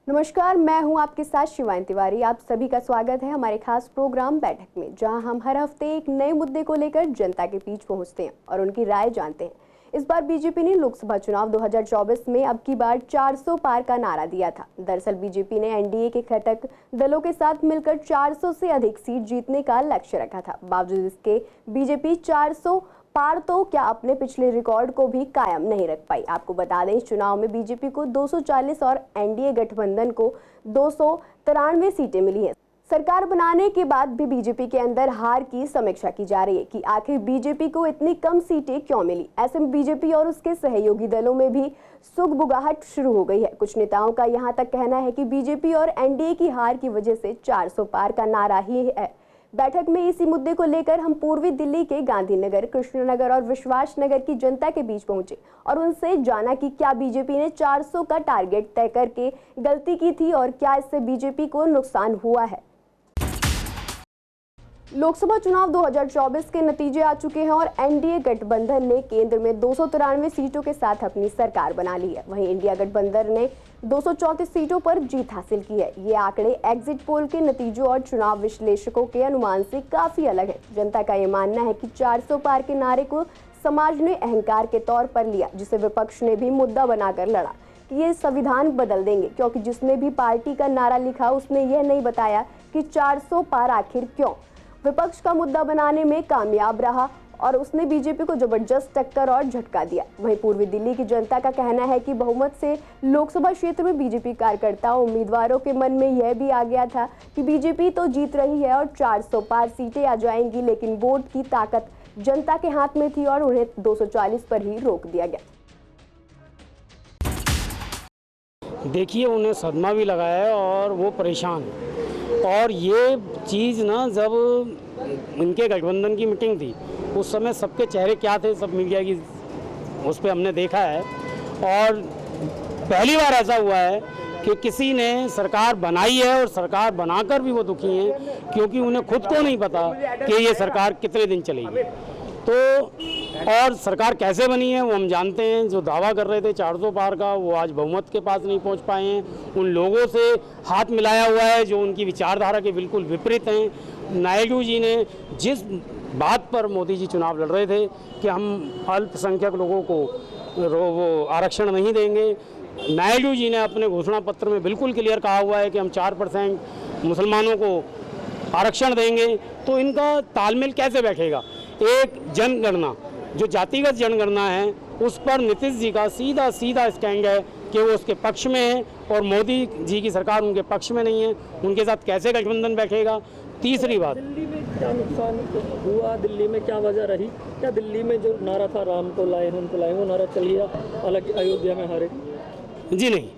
नमस्कार, मैं हूं आपके साथ शिवानी तिवारी। आप सभी का स्वागत है हमारे खास प्रोग्राम बैठक में, जहां हम हर हफ्ते एक नए मुद्दे को लेकर जनता के बीच पहुंचते हैं और उनकी राय जानते हैं। इस बार बीजेपी ने लोकसभा चुनाव 2024 में अब की बार 400 पार का नारा दिया था। दरअसल बीजेपी ने एनडीए के घटक दलों के साथ मिलकर 400 से अधिक सीट जीतने का लक्ष्य रखा था। बावजूद इसके बीजेपी 400 पार तो क्या अपने पिछले रिकॉर्ड को भी कायम नहीं रख पाई। आपको बता दें, इस चुनाव में बीजेपी को 240 और एनडीए गठबंधन को 293 सीटें मिली हैं। सरकार बनाने के बाद भी बीजेपी के अंदर हार की समीक्षा की जा रही है कि आखिर बीजेपी को इतनी कम सीटें क्यों मिली। ऐसे में बीजेपी और उसके सहयोगी दलों में भी सुगबुगाहट शुरू हो गई है। कुछ नेताओं का यहां तक कहना है कि बीजेपी और एनडीए की हार की वजह से 400 पार का नारा ही है। बैठक में इसी मुद्दे को लेकर हम पूर्वी दिल्ली के गांधीनगर, कृष्णनगर और विश्वास नगर की जनता के बीच पहुंचे और उनसे जाना कि क्या बीजेपी ने 400 का टारगेट तय करके गलती की थी और क्या इससे बीजेपी को नुकसान हुआ है। लोकसभा चुनाव 2024 के नतीजे आ चुके हैं और एनडीए गठबंधन ने केंद्र में 293 सीटों के साथ अपनी सरकार बना ली है। वहीं इंडिया गठबंधन ने 234 सीटों पर जीत हासिल की है। ये आंकड़े एग्जिट पोल के नतीजों और चुनाव विश्लेषकों के अनुमान से काफी अलग है। जनता का ये मानना है कि 400 पार के नारे को समाज ने अहंकार के तौर पर लिया, जिसे विपक्ष ने भी मुद्दा बनाकर लड़ा कि ये संविधान बदल देंगे, क्योंकि जिसने भी पार्टी का नारा लिखा उसने यह नहीं बताया कि 400 पार आखिर क्यों। विपक्ष का मुद्दा बनाने में कामयाब रहा और उसने बीजेपी को जबरदस्त टक्कर और झटका दिया। वहीं पूर्वी दिल्ली की जनता का कहना है कि बहुमत से लोकसभा क्षेत्र में बीजेपी कार्यकर्ताओं उम्मीदवारों के मन में यह भी आ गया था कि बीजेपी तो जीत रही है और 400 पार सीटें आ जाएंगी, लेकिन वोट की ताकत जनता के हाथ में थी और उन्हें 240 पर ही रोक दिया गया। देखिए, उन्हें सदमा भी लगाया है और वो परेशान। और ये चीज़ ना, जब इनके गठबंधन की मीटिंग थी उस समय सबके चेहरे क्या थे, सब मीडिया की उस पर हमने देखा है। और पहली बार ऐसा हुआ है कि किसी ने सरकार बनाई है और सरकार बनाकर भी वो दुखी हैं, क्योंकि उन्हें खुद को नहीं पता कि ये सरकार कितने दिन चलेगी। तो और सरकार कैसे बनी है वो हम जानते हैं। जो दावा कर रहे थे 400 पार का, वो आज बहुमत के पास नहीं पहुंच पाए हैं। उन लोगों से हाथ मिलाया हुआ है जो उनकी विचारधारा के बिल्कुल विपरीत हैं। नायडू जी ने जिस बात पर मोदी जी चुनाव लड़ रहे थे कि हम अल्पसंख्यक लोगों को वो आरक्षण नहीं देंगे, नायडू जी ने अपने घोषणा पत्र में बिल्कुल क्लियर कहा हुआ है कि हम 4% मुसलमानों को आरक्षण देंगे। तो इनका तालमेल कैसे बैठेगा। एक जनगणना, जो जातिगत जनगणना है, उस पर नीतीश जी का सीधा स्टैंड है कि वो उसके पक्ष में है और मोदी जी की सरकार उनके पक्ष में नहीं है। उनके साथ कैसे गठबंधन बैठेगा। तीसरी बात, दिल्ली में क्या नुकसान हुआ, दिल्ली में क्या वजह रही, क्या दिल्ली में जो नारा था राम को लाए हैं उनको लाए, वो नारा चल गया, अलग अयोध्या में हारे? जी नहीं,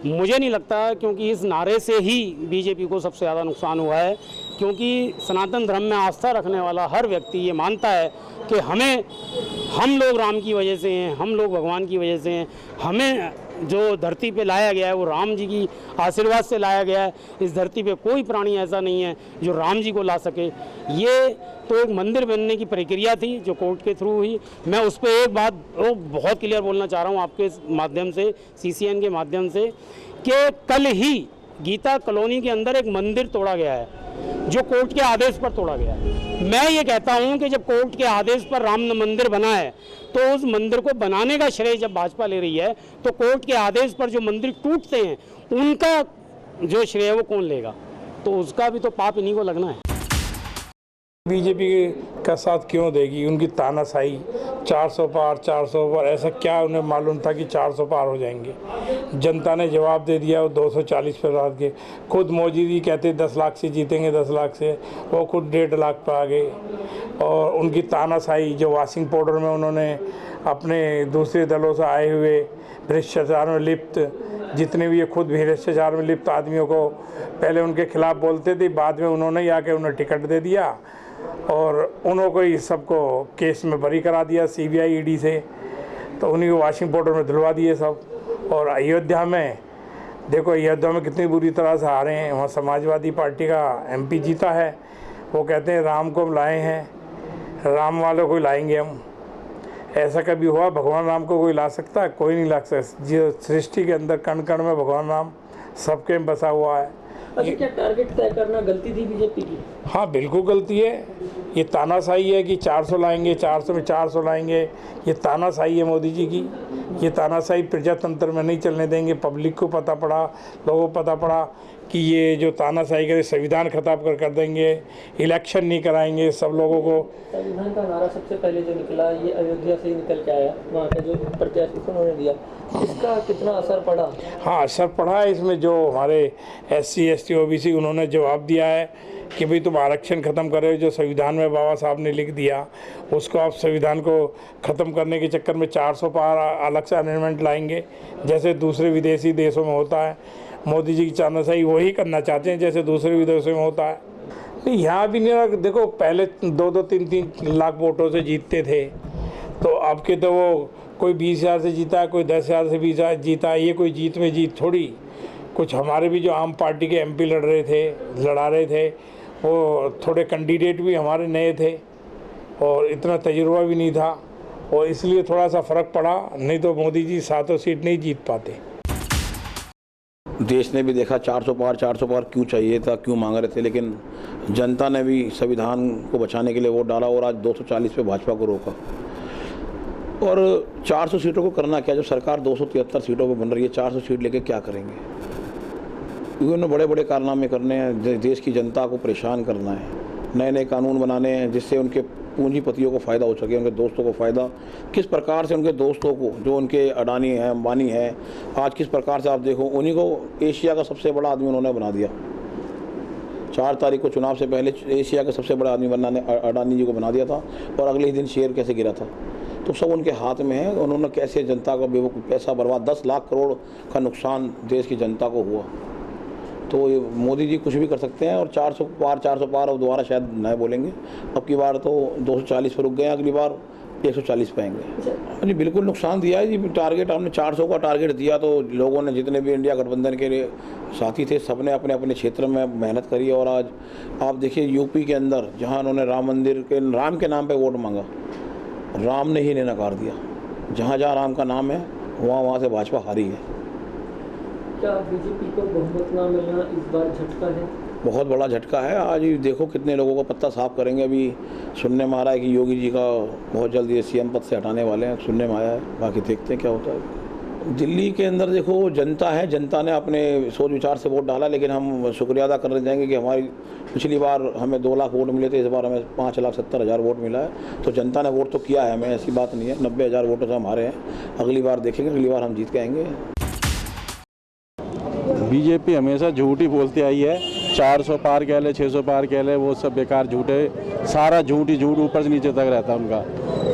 मुझे नहीं लगता, क्योंकि इस नारे से ही बीजेपी को सबसे ज़्यादा नुकसान हुआ है। क्योंकि सनातन धर्म में आस्था रखने वाला हर व्यक्ति ये मानता है कि हम लोग राम की वजह से हैं, हम लोग भगवान की वजह से हैं। हमें जो धरती पे लाया गया है वो राम जी की आशीर्वाद से लाया गया है। इस धरती पे कोई प्राणी ऐसा नहीं है जो राम जी को ला सके। ये तो एक मंदिर बनने की प्रक्रिया थी जो कोर्ट के थ्रू हुई। मैं उस पर एक बात बहुत क्लियर बोलना चाह रहा हूँ आपके माध्यम से, सीसीएन के माध्यम से, कि कल ही गीता कॉलोनी के अंदर एक मंदिर तोड़ा गया है जो कोर्ट के आदेश पर तोड़ा गया है। मैं ये कहता हूं कि जब कोर्ट के आदेश पर राम मंदिर बना है तो उस मंदिर को बनाने का श्रेय जब भाजपा ले रही है, तो कोर्ट के आदेश पर जो मंदिर टूटते हैं उनका जो श्रेय वो कौन लेगा। तो उसका भी तो पाप इन्हीं को लगना है। बीजेपी का साथ क्यों देगी, उनकी तानाशाही 400 पार 400 पार, ऐसा क्या उन्हें मालूम था कि 400 पार हो जाएंगे। जनता ने जवाब दे दिया वो 240 पर आ गए। खुद मोदी जी कहते 10 लाख से जीतेंगे, 10 लाख से, वो खुद 1.5 लाख पर आ गए। और उनकी तानाशाही जो वॉशिंग पाउडर में उन्होंने अपने दूसरे दलों से आए हुए भ्रष्टाचार में लिप्त जितने भी, ये खुद भ्रष्टाचार में लिप्त आदमियों को पहले उनके खिलाफ बोलते थे, बाद में उन्होंने ही आके उन्हें टिकट दे दिया और उन्होंने ही सबको केस में बरी करा दिया सीबीआई ईडी से। तो उन्हीं को वॉशिंग पाउडर में धुलवा दिए सब। और अयोध्या में देखो, अयोध्या में कितनी बुरी तरह से हारे हैं। वहाँ समाजवादी पार्टी का एमपी जीता है। वो कहते हैं राम को हम लाए हैं, राम वालों को लाएंगे हम। ऐसा कभी हुआ? भगवान राम को कोई ला सकता है? कोई नहीं ला सकता। जो सृष्टि के अंदर कण कण में भगवान राम सबके में बसा हुआ है। अच्छा, क्या टारगेट तय करना गलती थी बीजेपी की? हाँ बिल्कुल गलती है। ये तानाशाही है कि 400 लाएंगे, 400 में 400 लाएंगे, ये तानाशाही है मोदी जी की। ये तानाशाही प्रजातंत्र में नहीं चलने देंगे। पब्लिक को पता पड़ा, लोगों को पता पड़ा कि ये जो तानाशाही करे संविधान खत्म कर देंगे, इलेक्शन नहीं कराएंगे सब लोगों को। संविधान का नारा सबसे पहले जो निकला ये अयोध्या से ही निकल के आया, वहाँ के जो प्रत्याशी उन्होंने दिया, इसका कितना असर पड़ा? हाँ असर पड़ा है। इसमें जो हमारे SC ST OBC उन्होंने जवाब दिया है कि भाई तुम आरक्षण ख़त्म करो, जो संविधान में बाबा साहब ने लिख दिया उसको आप संविधान को ख़त्म करने के चक्कर में 400 पार अलग से अमेंडमेंट लाएंगे जैसे दूसरे विदेशी देशों में होता है। मोदी जी की तानाशाही वही करना चाहते हैं जैसे दूसरे विदेशों में होता है। नहीं यहाँ भी नहीं। देखो पहले 2-2, 3-3 लाख वोटों से जीतते थे, तो अब के तो वो कोई 20,000 से जीता है, कोई 10,000 से 20,000 जीता है। ये कोई जीत में जीत थोड़ी। कुछ हमारे भी जो आम पार्टी के MP लड़ा रहे थे वो थोड़े कैंडिडेट भी हमारे नए थे और इतना तजुर्बा भी नहीं था, और इसलिए थोड़ा सा फ़र्क पड़ा। नहीं तो मोदी जी 7 सीट नहीं जीत पाते। देश ने भी देखा 400 पार क्यों चाहिए था, क्यों मांग रहे थे, लेकिन जनता ने भी संविधान को बचाने के लिए वोट डाला और आज 240 पे भाजपा को रोका। और 400 सीटों को करना क्या, जब सरकार 273 सीटों पे बन रही है, 400 सीट लेके क्या करेंगे? क्योंकि उन्हें बड़े बड़े कारनामे करने हैं, देश की जनता को परेशान करना है, नए नए कानून बनाने हैं जिससे उनके पूंजीपतियों को फ़ायदा हो सके, उनके दोस्तों को फ़ायदा। किस प्रकार से उनके दोस्तों को, जो उनके अडानी हैं, अंबानी हैं, आज किस प्रकार से आप देखो उन्हीं को एशिया का सबसे बड़ा आदमी उन्होंने बना दिया। 4 तारीख को चुनाव से पहले एशिया का सबसे बड़ा आदमी बनाने अडानी जी को बना दिया था, और अगले ही दिन शेयर कैसे गिरा था। तो सब उनके हाथ में है। उन्होंने कैसे जनता का बेवकूफ़ पैसा बर्बाद, 10 लाख करोड़ का नुकसान देश की जनता को हुआ। तो ये मोदी जी कुछ भी कर सकते हैं। और 400 पार अब दोबारा शायद नए बोलेंगे। अब की बार तो 240 पर रुक गए, अगली बार 140 पे आएंगे। जी बिल्कुल नुकसान दिया है जी। टारगेट हमने 400 का टारगेट दिया, तो लोगों ने, जितने भी इंडिया गठबंधन के लिए साथी थे, सबने अपने अपने क्षेत्र में मेहनत करी। और आज आप देखिए यूपी के अंदर जहाँ उन्होंने राम मंदिर के, राम के नाम पर वोट मांगा, राम ने ही ने नकार दिया। जहाँ जहाँ राम का नाम है वहाँ से भाजपा हारी है। क्या बीजेपी को बहुमत ना मिलना इस बार झटका है? बहुत बड़ा झटका है। आज देखो कितने लोगों का पत्ता साफ करेंगे। अभी सुनने में आ रहा है कि योगी जी का बहुत जल्द ये CM पद से हटाने वाले हैं, सुनने में आया है। बाकी देखते हैं क्या होता है। दिल्ली के अंदर देखो जनता है, जनता ने अपने सोच विचार से वोट डाला, लेकिन हम शुक्रिया अदा करने जाएंगे कि हमारी पिछली बार हमें 2 लाख वोट मिले थे, इस बार हमें 5,70,000 वोट मिला है। तो जनता ने वोट तो किया है, हमें ऐसी बात नहीं है। 90,000 वोटों से हमारे हैं। अगली बार देखेंगे, अगली बार हम जीत के आएंगे। बीजेपी हमेशा झूठ ही बोलती आई है। 400 पार कह ले, 600 पार कह ले, वो सब बेकार झूठ है। सारा झूठ ही झूठ, ऊपर से नीचे तक रहता है उनका।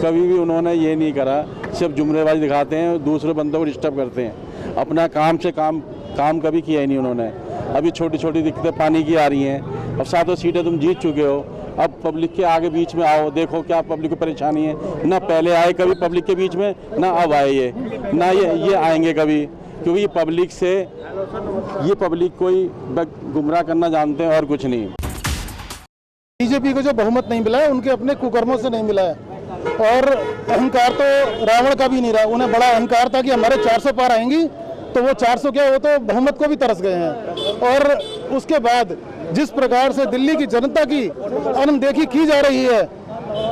कभी भी उन्होंने ये नहीं करा, सिर्फ जुमलेबाजी दिखाते हैं, दूसरे बंदों को डिस्टर्ब करते हैं। अपना काम से काम कभी किया ही नहीं उन्होंने। अभी छोटी छोटी दिक्कतें पानी की आ रही हैं। अब 7 सीटें तुम जीत चुके हो, अब पब्लिक के आगे बीच में आओ, देखो क्या पब्लिक को परेशानी है। ना पहले आए कभी पब्लिक के बीच में, ना अब आए ये, ना ये आएंगे कभी, क्योंकि ये पब्लिक को ही गुमराह करना जानते हैं और कुछ नहीं। बीजेपी को जो बहुमत नहीं मिला है उनके अपने कुकर्मों से नहीं मिला है, और अहंकार तो रावण का भी नहीं रहा। उन्हें बड़ा अहंकार था कि हमारे 400 पार आएंगी, तो वो 400 क्या, वो तो बहुमत को भी तरस गए हैं। और उसके बाद जिस प्रकार से दिल्ली की जनता की अनदेखी की जा रही है,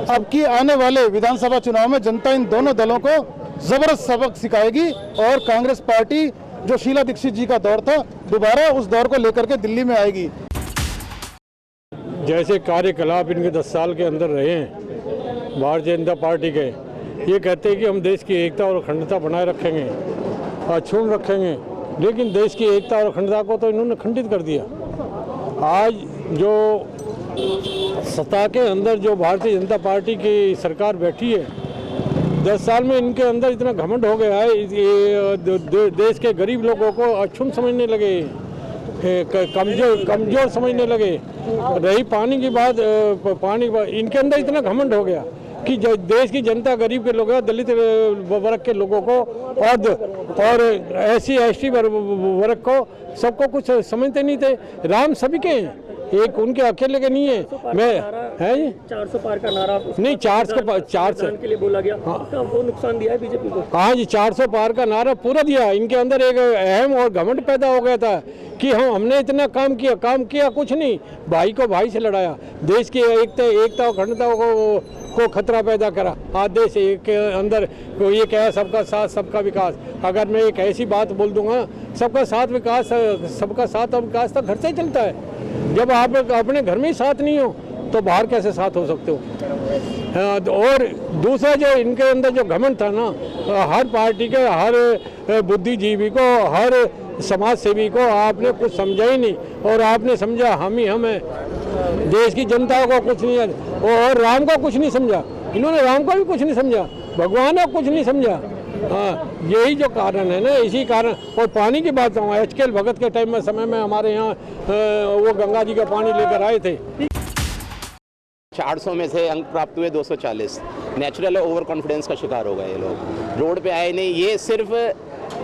अब की आने वाले विधानसभा चुनाव में जनता इन दोनों दलों को जबरदस्त सबक सिखाएगी। और कांग्रेस पार्टी जो शीला दीक्षित जी का दौर था, दोबारा उस दौर को लेकर के दिल्ली में आएगी। जैसे कार्यकलाप इनके 10 साल के अंदर रहे हैं भारतीय जनता पार्टी के, ये कहते हैं कि हम देश की एकता और अखंडता बनाए रखेंगे, अक्षुण्ण रखेंगे, लेकिन देश की एकता और अखंडता को तो इन्होंने खंडित कर दिया। आज जो सत्ता के अंदर जो भारतीय जनता पार्टी की सरकार बैठी है, 10 साल में इनके अंदर इतना घमंड हो गया है, देश के गरीब लोगों को अक्षुण्ण समझने लगे, कमजोर समझने लगे। रही पानी की बात, इनके अंदर इतना घमंड हो गया कि जो देश की जनता, गरीब के लोग, दलित वर्ग के लोगों को और SC ST वर्ग को, सबको कुछ समझते नहीं थे। राम सभी के हैं, एक उनके अकेले के नहीं है। मैं है 400 पार का नारा नहीं, 400 के लिए बोला गया। हाँ। वो नुकसान दिया है बीजेपी को। हाँ जी, 400 पार का नारा पूरा दिया। इनके अंदर एक अहम और घमंड पैदा हो गया था कि हमने इतना काम किया कुछ नहीं। भाई को भाई से लड़ाया, देश की एकता और अखंडता को खतरा पैदा करा। आज देश के अंदर ये क्या है, सबका साथ सबका विकास। अगर मैं एक ऐसी बात बोल दूंगा, सबका साथ और विकास तो घर से ही चलता है। जब आप अपने घर में ही साथ नहीं हो तो बाहर कैसे साथ हो सकते हो। और दूसरा जो इनके अंदर जो घमंड था ना, हर पार्टी के हर बुद्धिजीवी को, हर समाज सेवी को आपने कुछ समझा ही नहीं, और आपने समझा हम ही हम हैं। देश की जनता को कुछ नहीं, और राम को कुछ नहीं समझा। इन्होंने राम को भी कुछ नहीं समझा, भगवान को कुछ नहीं समझा। हाँ, यही जो कारण है ना, इसी कारण। और पानी की बात कहूँ, HKL भगत के टाइम में समय में हमारे यहाँ वो गंगा जी का पानी लेकर आए थे। 400 में से अंक प्राप्त हुए 240। नेचुरल ओवर कॉन्फिडेंस का शिकार हो गए ये लोग, रोड पे आए नहीं। ये सिर्फ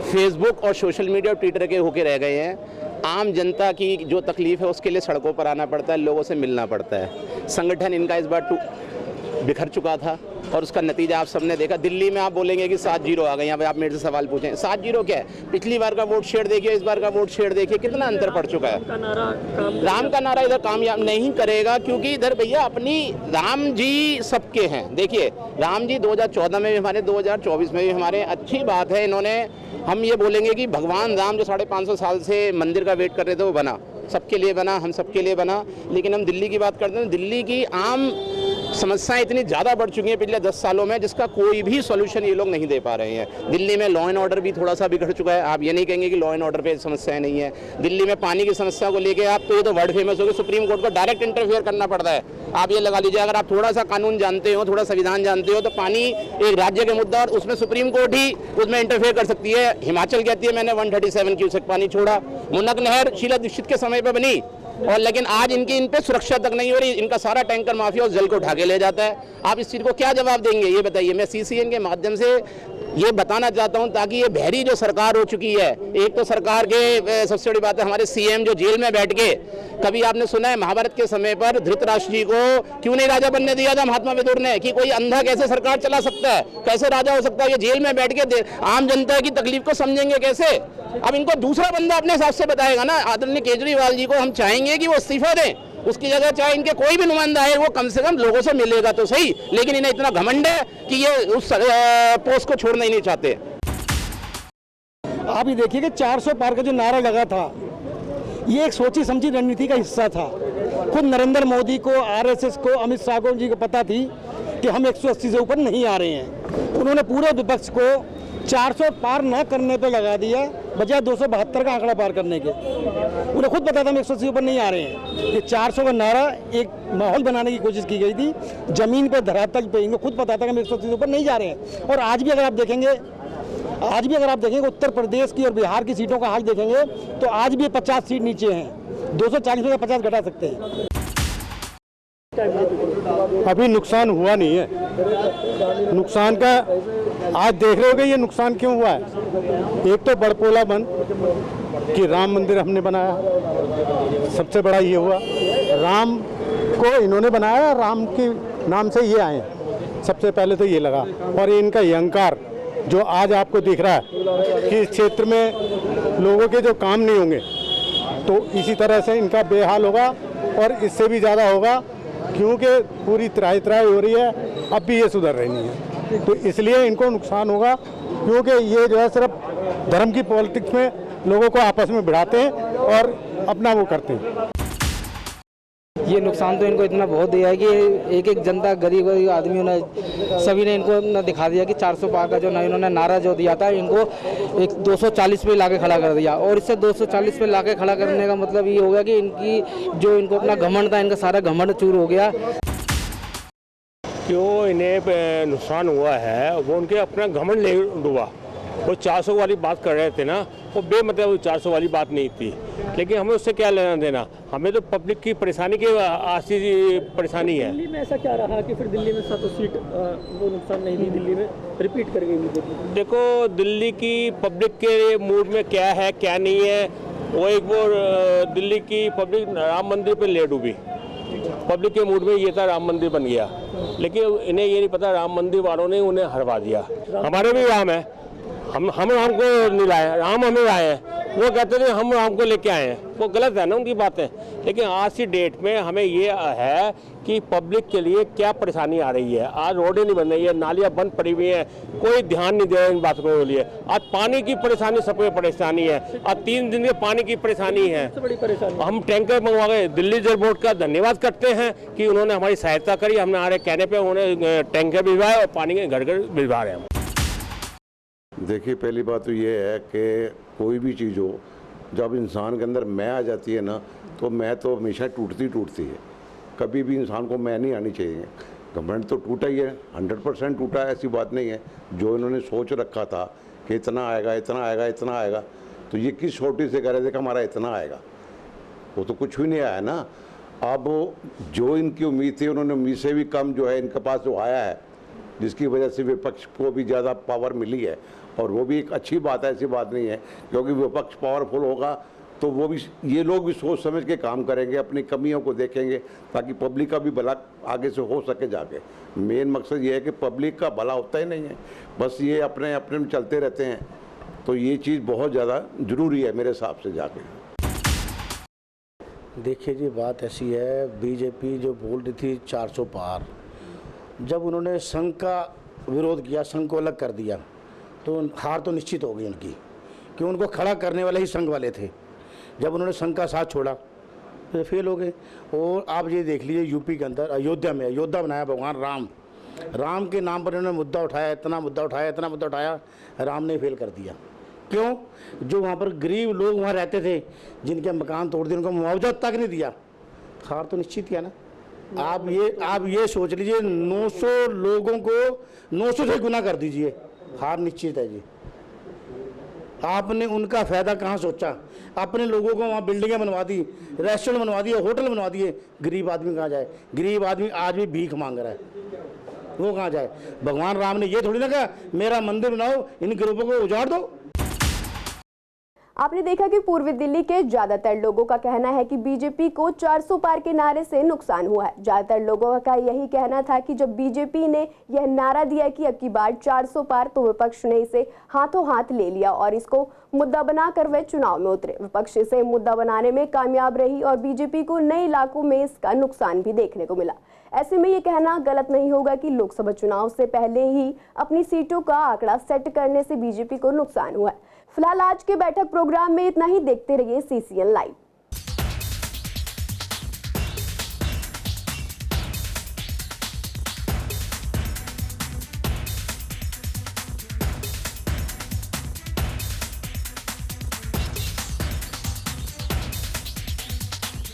फेसबुक और सोशल मीडिया और ट्विटर के होके रह गए हैं। आम जनता की जो तकलीफ है उसके लिए सड़कों पर आना पड़ता है, लोगों से मिलना पड़ता है। संगठन इनका इस बार बिखर चुका था और उसका नतीजा आप सबने देखा। दिल्ली में आप बोलेंगे कि 7-0 आ गए, यहाँ पे आप मेरे से सवाल पूछें 7-0 क्या है? पिछली बार का वोट शेयर देखिए, इस बार का वोट शेयर देखिए, कितना अंतर पड़ चुका है। राम का नारा इधर कामयाब नहीं करेगा, क्योंकि इधर भैया अपनी राम जी सबके हैं। देखिए राम जी 2014 में भी हमारे, 2024 में भी हमारे। अच्छी बात है, इन्होंने, हम ये बोलेंगे कि भगवान राम जो 550 साल से मंदिर का वेट कर रहे थे वो बना, सबके लिए बना, हम सबके लिए बना। लेकिन हम दिल्ली की बात करते हैं, दिल्ली की आम समस्याएं इतनी ज़्यादा बढ़ चुकी हैं पिछले 10 सालों में, जिसका कोई भी सॉल्यूशन ये लोग नहीं दे पा रहे हैं। दिल्ली में लॉ एंड ऑर्डर भी थोड़ा सा बिगड़ चुका है। आप ये नहीं कहेंगे कि लॉ एंड ऑर्डर पे समस्याएं नहीं है। दिल्ली में पानी की समस्या को लेके आप तो ये तो वर्ल्ड फेमस हो गए, सुप्रीम कोर्ट को डायरेक्ट इंटरफेयर करना पड़ता है। आप ये लगा लीजिए, अगर आप थोड़ा सा कानून जानते हो, थोड़ा संविधान जानते हो, तो पानी एक राज्य के मुद्दा और उसमें सुप्रीम कोर्ट ही उसमें इंटरफेयर कर सकती है। हिमाचल कहती है मैंने 137 क्यूसेक पानी छोड़ा। मुनक नहर शीला दीक्षित के समय पर बनी, और लेकिन आज इन पे सुरक्षा तक नहीं हो रही। इनका सारा टैंकर माफिया उस जल को उठा के ले जाता है। आप इस चीज़ को क्या जवाब देंगे, ये बताइए। मैं CCN के माध्यम से ये बताना चाहता हूं, ताकि ये बहरी जो सरकार हो चुकी है, एक तो सरकार के सबसे बड़ी बात है हमारे CM जो जेल में बैठ के, कभी आपने सुना है महाभारत के समय पर धृतराष्ट्र जी को क्यों नहीं राजा बनने दिया था महात्मा विदुर ने, कि कोई अंधा कैसे सरकार चला सकता है, कैसे राजा हो सकता है। ये जेल में बैठ के आम जनता की तकलीफ को समझेंगे कैसे? अब इनको दूसरा बंदा अपने हिसाब से बताएगा ना। आदरणीय केजरीवाल जी को हम चाहेंगे कि वो इस्तीफा दें, उसकी जगह चाहे इनके कोई भी नुमाइंदा है, वो कम से कम लोगों से मिलेगा तो सही। लेकिन इन्हें इतना घमंड है कि ये उस पोस्ट को छोड़ना ही नहीं चाहते। आप ये देखिए कि 400 पार का जो नारा लगा था, ये एक सोची समझी रणनीति का हिस्सा था। खुद नरेंद्र मोदी को, RSS को, अमित शाह को जी को पता थी कि हम 180 से ऊपर नहीं आ रहे हैं। उन्होंने पूरे विपक्ष को 400 पार न करने पे लगा दिया, बजाय 272 का आंकड़ा पार करने के। उन्हें खुद पता था हम 180 ऊपर नहीं आ रहे हैं। ये 400 का नारा एक माहौल बनाने की कोशिश की गई थी, जमीन पे, धरातल पे। इनको खुद पता था कि हम 180 ऊपर नहीं जा रहे हैं। और आज भी अगर आप देखेंगे उत्तर प्रदेश की और बिहार की सीटों का हाल देखेंगे, तो आज भी 50 सीट नीचे हैं। 240 में 50 घटा सकते हैं। अभी नुकसान हुआ नहीं है। नुकसान का आज देख रहे हो कि ये नुकसान क्यों हुआ है। एक तो बड़पोला बंद कि राम मंदिर हमने बनाया, सबसे बड़ा ये हुआ। राम को इन्होंने बनाया, राम के नाम से ये आए, सबसे पहले तो ये लगा। और इनका अहंकार जो आज आपको दिख रहा है कि इस क्षेत्र में लोगों के जो काम नहीं होंगे, तो इसी तरह से इनका बेहाल होगा और इससे भी ज़्यादा होगा, क्योंकि पूरी त्राही हो रही है, अब भी ये सुधर रही नहीं है। तो इसलिए इनको नुकसान होगा, क्योंकि ये जो है सिर्फ धर्म की पॉलिटिक्स में लोगों को आपस में भिड़ाते हैं और अपना वो करते हैं। ये नुकसान तो इनको इतना बहुत दिया है कि एक एक जनता, गरीब आदमियों ने, सभी ने इनको न दिखा दिया कि 400 पार का जो इन्होंने नारा जो दिया था, इनको एक 240 पे लाके खड़ा कर दिया। और इससे 240 पे लाके खड़ा करने का मतलब ये हो गया कि इनको अपना घमंड था, इनका सारा घमंड चूर हो गया। क्यों इन्हें नुकसान हुआ है, वो उनके अपना घमंड ले डूबा। वो 400 वाली बात कर रहे थे ना, वो बेमतलब 400 वाली बात नहीं थी। लेकिन हमें उससे क्या लेना देना, हमें तो पब्लिक की परेशानी की आसी परेशानी है। दिल्ली में ऐसा क्या रहा कि फिर दिल्ली में 7 सीट वो नुकसान नहीं थी, दिल्ली में रिपीट कर गई? देखो दिल्ली की पब्लिक के मूड में क्या है क्या नहीं है, वो दिल्ली की पब्लिक राम मंदिर पे ले डूबी। पब्लिक के मूड में ये था राम मंदिर बन गया, लेकिन इन्हें ये नहीं पता राम मंदिर वालों ने उन्हें हरवा दिया। हमारे भी राम है, हम राम को नहीं लाए, राम हमें लाए हैं। वो कहते थे हमको लेके आए हैं, वो गलत है ना उनकी बातें। लेकिन आज की डेट में हमें ये है कि पब्लिक के लिए क्या परेशानी आ रही है। आज रोडें नहीं बन रही है, नालियाँ बंद पड़ी हुई हैं, कोई ध्यान नहीं दे रहा इन बातों के लिए। आज पानी की परेशानी, सबको परेशानी है। आज 3 दिन में पानी की परेशानी है। बड़ी परेशानी। हम टैंकर मंगवा गए, दिल्ली जल बोर्ड का धन्यवाद करते हैं कि उन्होंने हमारी सहायता करी। हमने हमारे कहने पर उन्होंने टैंकर भिजवाए और पानी के घर घर भिजवा रहे हैं। देखिए, पहली बात तो ये है कि कोई भी चीज़ हो, जब इंसान के अंदर मैं आ जाती है ना, तो मैं तो हमेशा टूटती है। कभी भी इंसान को मैं नहीं आनी चाहिए। गवर्नमेंट तो टूटा ही है, 100% टूटा है, ऐसी बात नहीं है। जो इन्होंने सोच रखा था कि इतना आएगा, इतना आएगा, इतना आएगा, तो ये किस छोटी से कह रहे थे कि हमारा इतना आएगा, वो तो कुछ भी नहीं आया ना। अब जो इनकी उम्मीद थी, उन्होंने उम्मीद से भी कम जो है इनके पास जो आया है, जिसकी वजह से विपक्ष को भी ज़्यादा पावर मिली है। और वो भी एक अच्छी बात है, ऐसी बात नहीं है, क्योंकि विपक्ष पावरफुल होगा तो वो भी, ये लोग भी सोच समझ के काम करेंगे, अपनी कमियों को देखेंगे, ताकि पब्लिक का भी भला आगे से हो सके जाके। मेन मकसद ये है कि पब्लिक का भला होता ही नहीं है, बस ये अपने अपने में चलते रहते हैं। तो ये चीज़ बहुत ज़्यादा ज़रूरी है मेरे हिसाब से जाके। देखिए जी, बात ऐसी है, बीजेपी जो बोल रही थी 400 पार, जब उन्होंने संघ का विरोध किया, संघ को अलग कर दिया, तो हार तो निश्चित हो गई उनकी, कि उनको खड़ा करने वाले ही संघ वाले थे। जब उन्होंने संघ का साथ छोड़ा तो फेल हो गए। और आप ये देख लीजिए, यूपी के अंदर अयोध्या में अयोध्या बनाया भगवान राम के नाम पर उन्होंने मुद्दा उठाया, इतना मुद्दा उठाया, राम ने फेल कर दिया। क्यों? जो वहाँ पर गरीब लोग वहाँ रहते थे, जिनके मकान तोड़ दिए, उनको मुआवजा तक नहीं दिया। हार तो निश्चित किया ना। आप ये सोच लीजिए, 900 लोगों को 900 से गुना कर दीजिए, हार निश्चित है जी। आपने उनका फायदा कहाँ सोचा? अपने लोगों को वहाँ बिल्डिंगें बनवा दी, रेस्टोरेंट बनवा दिए, होटल बनवा दिए। गरीब आदमी कहाँ जाए? गरीब आदमी आज भी भीख मांग रहा है, वो कहाँ जाए? भगवान राम ने ये थोड़ी ना कहा मेरा मंदिर बनाओ, इन गरीबों को उजाड़ दो। आपने देखा कि पूर्वी दिल्ली के ज्यादातर लोगों का कहना है कि बीजेपी को 400 पार के नारे से नुकसान हुआ है। ज्यादातर लोगों का यही कहना था कि जब बीजेपी ने यह नारा दिया कि अब की बार 400 पार, तो विपक्ष ने इसे हाथों हाथ ले लिया और इसको मुद्दा बनाकर वे चुनाव में उतरे। विपक्ष इसे मुद्दा बनाने में कामयाब रही और बीजेपी को नए इलाकों में इसका नुकसान भी देखने को मिला। ऐसे में ये कहना गलत नहीं होगा कि लोकसभा चुनाव से पहले ही अपनी सीटों का आंकड़ा सेट करने से बीजेपी को नुकसान हुआ है। फिलहाल आज के बैठक प्रोग्राम में इतना ही। देखते रहिए CCN लाइव।